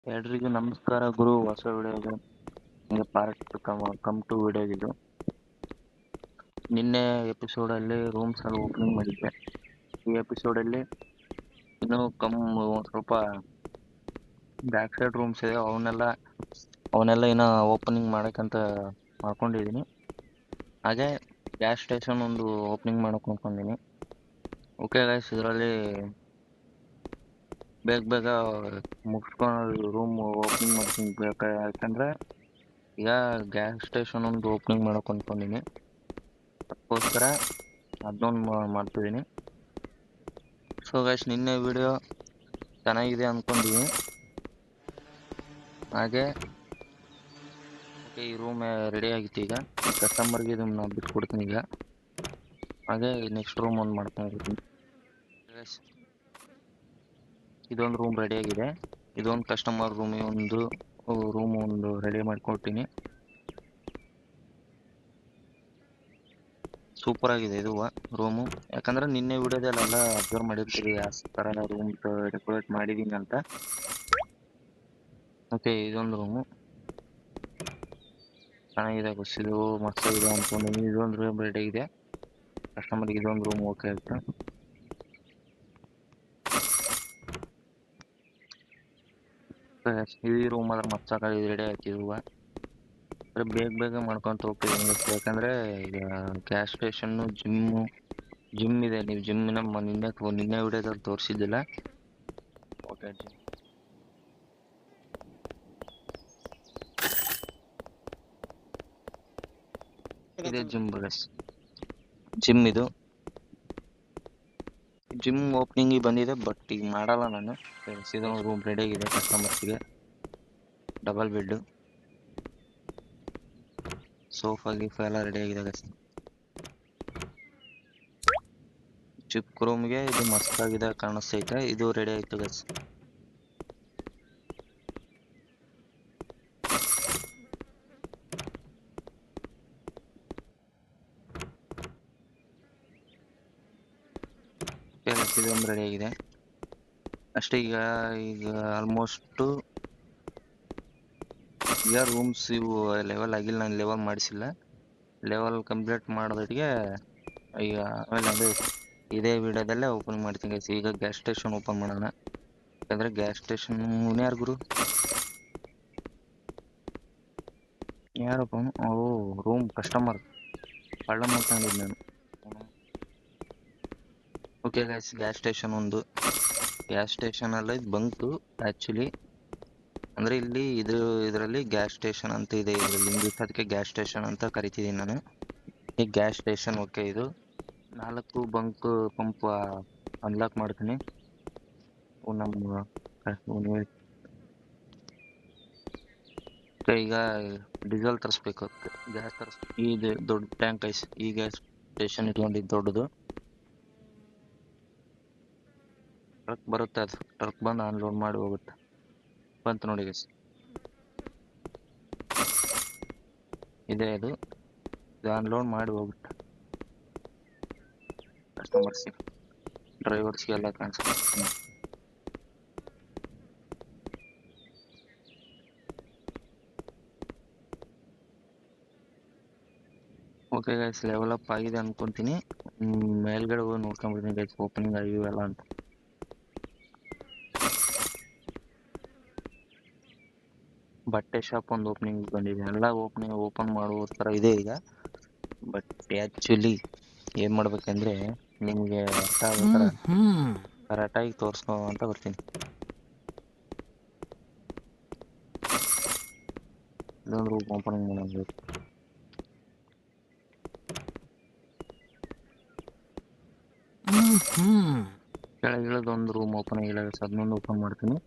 ಎಲ್ರಿಗೂ ನಮಸ್ಕಾರ ಗುರು. ಹೊಸ ವಿಡಿಯೋಗೆ ನಿಮಗೆ ಪಾರ್ಟ್ ಕಮ್ ಟು ವಿಡಿಯೋಗಿದು. ನಿನ್ನೆ ಎಪಿಸೋಡಲ್ಲಿ ರೂಮ್ಸ್ ಎಲ್ಲ ಓಪನಿಂಗ್ ಮಾಡಿದ್ದೆ. ಈ ಎಪಿಸೋಡಲ್ಲಿ ಇನ್ನೂ ಸ್ವಲ್ಪ ಬ್ಯಾಕ್ ಸೈಡ್ ರೂಮ್ಸ್ ಇದೆ, ಅವನ್ನೆಲ್ಲ ಇನ್ನೂ ಓಪನಿಂಗ್ ಮಾಡೋಕ್ಕಂತ ಮಾಡ್ಕೊಂಡಿದ್ದೀನಿ. ಹಾಗೆ ಗ್ಯಾಸ್ ಸ್ಟೇಷನ್ ಒಂದು ಓಪನಿಂಗ್ ಮಾಡೋಕೆ ಅಂದ್ಕೊಂಡಿದ್ದೀನಿ. ಓಕೆ ಗೈಸ್, ಇದರಲ್ಲಿ ಬೇಗ ಮುಗಿಸ್ಕೊಂಡು ರೂಮ್ ಓಪನಿಂಗ್ ಮಾಡ್ತೀನಿ. ಯಾಕಂದರೆ ಈಗ ಗ್ಯಾಸ್ ಸ್ಟೇಷನ್ ಒಂದು ಓಪನಿಂಗ್ ಮಾಡೋಕೆ ಅಂದ್ಕೊಂಡಿನಿ. ಅದಕ್ಕೋಸ್ಕರ ಅದನ್ನೊಂದು ಮಾಡ್ತಿದ್ದೀನಿ. ಸೊ ಗೈಸ್, ನಿನ್ನೆ ವಿಡಿಯೋ ಚೆನ್ನಾಗಿದೆ ಅಂದ್ಕೊಂಡಿದ್ದೀನಿ. ಹಾಗೆ ಓಕೆ, ಈ ರೂಮ್ ರೆಡಿ ಆಗಿತ್ತು. ಈಗ ಈ ಕಸ್ಟಮರ್ಗೆ ಇದನ್ನು ಬಿಟ್ಕೊಡ್ತೀನಿ ಈಗ. ಹಾಗೆ ನೆಕ್ಸ್ಟ್ ರೂಮ್ ಒಂದು ಮಾಡ್ಕೊಂಡಿರ್ತೀನಿ. ಗೈಸ್, ಇದೊಂದು ರೂಮ್ ರೆಡಿ ಆಗಿದೆ. ಇದೊಂದು ಕಸ್ಟಮರ್ ರೂಮ್ ಒಂದು ರೆಡಿ ಮಾಡಿಕೊಡ್ತೀನಿ. ಸೂಪರ್ ಆಗಿದೆ ಇದು ರೂಮು. ಯಾಕಂದ್ರೆ ನಿನ್ನೆ ವಿಡಿಯೋದಲ್ಲೆಲ್ಲ ಅಬ್ಸರ್ವ್ ಮಾಡಿರ್ತೀವಿ ಯಾವ ಥರ ರೂಮ್ ಡೆಕೋರೇಟ್ ಮಾಡಿದ್ದೀನಿ ಅಂತ. ಓಕೆ, ಇದೊಂದು ರೂಮು ಚೆನ್ನಾಗಿದೆ. ಇದು ಮಸ್ತಾಗಿದೆ ಅಂದ್ಕೊಂಡಿದ್ದೀನಿ. ಇದೊಂದು ರೂಮ್ ರೆಡಿ ಇದೆ. ಕಸ್ಟಮರ್ಗೆ ಇದೊಂದು ರೂಮ್ ಓಕೆ ಆಯ್ತು. ಈ ರೂಮ್ ಆದ್ರೆ ಮಸ್ತಾಗಿ ರೆಡಿ ಆಯ್ತಿರುವ. ಬೇಗ ಮಾಡ್ಕೊಂತ ಹೋಗ್ತಿದ್ದೀನಿ. ಯಾಕಂದ್ರೆ ಈಗ ಗ್ಯಾಸ್ ಸ್ಟೇಷನ್ನು ಜಿಮ್ ಇದೆ. ನೀವು ಜಿಮ್ಮಿನ ನಿನ್ನೆ ವಿಡಿಯೋದಲ್ಲಿ ತೋರಿಸಿದ್ದಿಲ್ಲ. ಓಕೆ, ಇದೆ ಜಿಮ್ ಬಸ್. ಜಿಮ್ ಇದು ಜಿಮ್ ಓಪನಿಂಗ್ ಬಂದಿದೆ, ಬಟ್ ಈಗ ಮಾಡಲ್ಲ ನಾನು. ಇದೊಂದು ರೂಮ್ ರೆಡಿ ಆಗಿದೆ. ಕಸ್ಟಮರ್ಸ್ಗೆ ಡಬಲ್ ಬೆಡ್, ಸೋಫಾ ಗೀಫಾ ಎಲ್ಲ ರೆಡಿ ಆಗಿದೆ. ಚಿಕ್ಕ ರೂಮ್ಗೆ ಇದು ಮಸ್ತಾಗಿದೆ ಕಾಣಿಸ್ತೈತೆ. ಇದು ರೆಡಿ ಆಯ್ತು ಗೈಸ್. ಇದೊಂದು ರೆಡಿ ಆಗಿದೆ ಅಷ್ಟೇ. ಈಗ ಆಲ್ಮೋಸ್ಟ್ ಈಗ ರೂಮ್ಸ್ ಇವು ಲೆವೆಲ್ ಆಗಿಲ್ಲ. ನಾನು ಲೆವೆಲ್ ಮಾಡಿಸಿಲ್ಲ. ಲೆವೆಲ್ ಕಂಪ್ಲೀಟ್ ಮಾಡೋದಕ್ಕೆ ಈಗ ಆಮೇಲೆ ಅಂದರೆ ಇದೇ ವಿಡಿಯೋದಲ್ಲೇ ಓಪನ್ ಮಾಡ್ತೀನಿ ಗೈಸ್. ಈಗ ಗ್ಯಾಸ್ ಸ್ಟೇಷನ್ ಓಪನ್ ಮಾಡೋಣ. ಯಾಕಂದರೆ ಗ್ಯಾಸ್ ಸ್ಟೇಷನ್ ಯಾರು ಗುರು, ಯಾರಪ್ಪ? ರೂಮ್ ಕಸ್ಟಮರ್ ಕಳ್ಳ ಮಾಡ್ಕೊಂಡಿದ್ದು ನಾನು. Okay guys, gas station gas station ಅಲ್ಲ, ಇದು ಬಂತು ಆ್ಯಕ್ಚುಲಿ. ಅಂದರೆ ಇಲ್ಲಿ ಇದರಲ್ಲಿ ಗ್ಯಾಸ್ ಸ್ಟೇಷನ್ ಅಂತ ಇದೆ. ಇದರಲ್ಲಿ ಇಂಗ್ಲೀಷ್, ಅದಕ್ಕೆ ಗ್ಯಾಸ್ ಸ್ಟೇಷನ್ ಅಂತ ಕರಿತಿದ್ದೀನಿ ನಾನು. ಈ ಗ್ಯಾಸ್ ಸ್ಟೇಷನ್ ಓಕೆ. ಇದು 4 ಪಂಪ್ ಅನ್ಲಾಕ್ ಮಾಡ್ತೀನಿ. ನಮ್ಮ ಈಗ ಡೀಸೆಲ್ ತರಿಸ್ಬೇಕು, ಗ್ಯಾಸ್ ಇದು ದೊಡ್ಡ ಟ್ಯಾಂಕ್ ಐಸ್. ಈ ಗ್ಯಾಸ್ ಸ್ಟೇಷನ್ ಇಟ್ಕೊಂಡಿದ್ದು ದೊಡ್ಡದು ಟ್ರಕ್ ಬರುತ್ತೆ. ಅದು ಟ್ರಕ್ ಬಂದು ಅನ್ಲೋಡ್ ಮಾಡಿ ಹೋಗುತ್ತೆ. ಬಂತು ನೋಡಿ ಗೈಸ್, ಇದೆ ಇದು ಅನ್ಲೋಡ್ ಮಾಡಿ ಹೋಗುತ್ತೆ. ಕಸ್ಟಮರ್ಸ್ಗೆ, ಡ್ರೈವರ್ಸ್ಗೆ ಎಲ್ಲ ಕಾಣಿಸುತ್ತೆ. ಓಕೆ ಗೈಸ್, ಲೆವೆಲ್ ಅಪ್ ಆಗಿದೆ ಅನ್ಕೊಂತೀನಿ. ಮೇಲ್ಗಡೆ ಹೋಗಿ ನೋಡ್ಕೊಂಡ್ಬಿಡ್ತೀನಿ ಗೈಸ್, ಓಪನಿಂಗ್ ಆಗಿವೆಲ್ಲ ಅಂತ. ಬಟ್ಟೆ ಶಾಪ್ ಒಂದು ಓಪನಿಂಗ್ ಬಂದಿದೆ. ಎಲ್ಲ ಓಪನ್ ಮಾಡುವ ಥರ ಇದೆ ಈಗ. ಬಟ್ ಆ್ಯಕ್ಚುಲಿ ಏನು ಮಾಡ್ಬೇಕಂದ್ರೆ ನಿಮಗೆ ಅರ್ಥ ಆಗೋ ಥರ ಕರೆಕ್ಟಾಗಿ ತೋರಿಸ್ಕೊ ಅಂತ ಬರ್ತೀನಿ. ಇದೊಂದು ರೂಮ್ ಓಪನಿಂಗ್ ಮಾಡೋದು. ಕೆಳಗಿಳದೊಂದು ರೂಮ್ ಓಪನ್ ಆಗಿಲ್ಲ, ಅದನ್ನೊಂದು ಓಪನ್ ಮಾಡ್ತೀನಿ.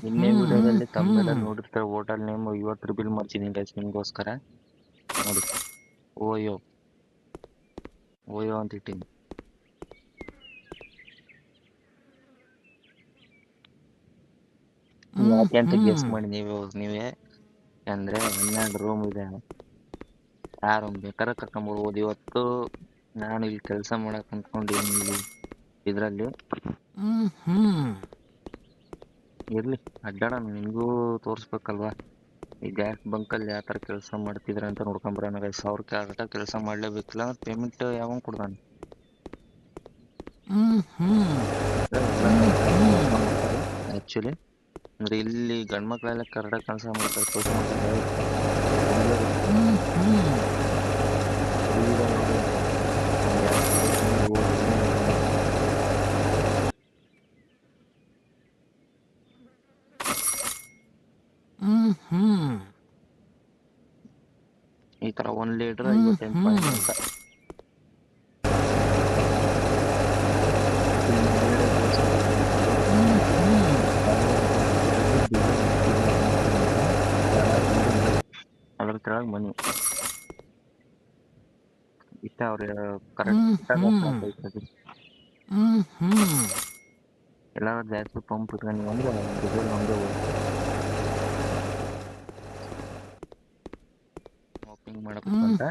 ನಿನ್ನೆ ವಿಡಿಯೋದಲ್ಲಿ ತಮ್ಮೆಲ್ಲ ನೋಡಿರ್ತಾರೆ, ಹೋಟೆಲ್ ನೇಮ್ ಇವತ್ತು ರಿವೀಲ್ ಮಾಡ್ತಿದ್ದೀನಿ ಗೈಸ್ ನಿಮಗೋಸ್ಕರ. ನೋಡಿ, ಓಯೋ ಅಂತ ಇಟ್ಟಿನಿ. ಯಾಕೆ ಅಂತ ಗೆಸ್ ಮಾಡಿ ನೀವೇ. ಯಾಕಂದ್ರೆ 12 ರೂಮ್ ಇದೆ. ಯಾರು ಬೇಕಾದ್ರೆ ಕರ್ಕೊಂಬರ್ಬೋದು. ಇವತ್ತು ನಾನು ಇಲ್ಲಿ ಕೆಲಸ ಮಾಡಕ್ ಅನ್ಕೊಂಡಿದ್ದೀನಿ ಇಲ್ಲಿ ಇದ್ರಲ್ಲಿ. ಇರ್ಲಿ ಅಡ್ಡಾಡೋಣ, ನಿಮಗೂ ತೋರಿಸ್ಬೇಕಲ್ವಾ ಈ ಗ್ಯಾಸ್ ಬಂಕಲ್ಲಿ ಯಾವ ಥರ ಕೆಲಸ ಮಾಡ್ತಿದ್ರೆ ಅಂತ ನೋಡ್ಕೊಂಬರೋಣ. 5,000 ಕೆಲಸ ಮಾಡಲೇಬೇಕಿಲ್ಲ ಪೇಮೆಂಟ್ ಯಾವಾಗ ಕೊಡ್ತಾನೆ. ಆ್ಯಕ್ಚುಲಿ ಅಂದ್ರೆ ಇಲ್ಲಿ ಗಂಡು ಮಕ್ಕಳೆಲ್ಲ ಕರೆಕ್ಟಾಗಿ ಕೆಲಸ ಮಾಡ್ತಾರೆ, ಕೆಲಸ ಮಾಡ್ತಾರೆ. ಈ ತರ 1 ಲೀಟರ್ 58 ಪಾಯಿಂಟ್ ಅಂತ. ಅದ್ರ ಕೆಳಗೆ ಮನಿ ಇಷ್ಟ ಅವ್ರ ಕರೆಕ್ಟ್ ಎಲ್ಲಾರು ಜಾಸ್ತಿ ಪಂಪ್ ಇಟ್ಕೊಂಡು ಅಂದ್ರೆ ಡೀಸೆಲ್ ನಮ್ದೇ ಓಪನಿಂಗ್ ಮಾಡಬೇಕು ಅಂತ.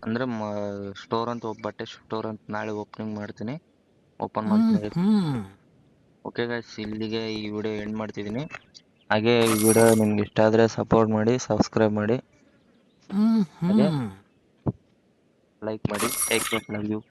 ಅಂದ್ರೆ ಸ್ಟೋರ್ ಅಂತ ಬಟ್ಟೆ ಸ್ಟೋರ್ ಅಂತ ನಾಳೆ ಓಪನಿಂಗ್ ಮಾಡ್ತೀನಿ, ಓಪನ್ ಮಾಡ್ತೀನಿ. ಓಕೆ ಗೈಸ್, ಇಲ್ಲಿಗೆ ಈ ವಿಡಿಯೋ ಎಂಡ್ ಮಾಡ್ತಿದ್ದೀನಿ. ಹಾಗೆ ಈ ವಿಡಿಯೋ ನಿಮ್ಗೆ ಇಷ್ಟ ಆದರೆ ಸಪೋರ್ಟ್ ಮಾಡಿ, ಸಬ್ಸ್ಕ್ರೈಬ್ ಮಾಡಿ, ಹಾಗೆ ಲೈಕ್ ಮಾಡಿ. Take care, love you.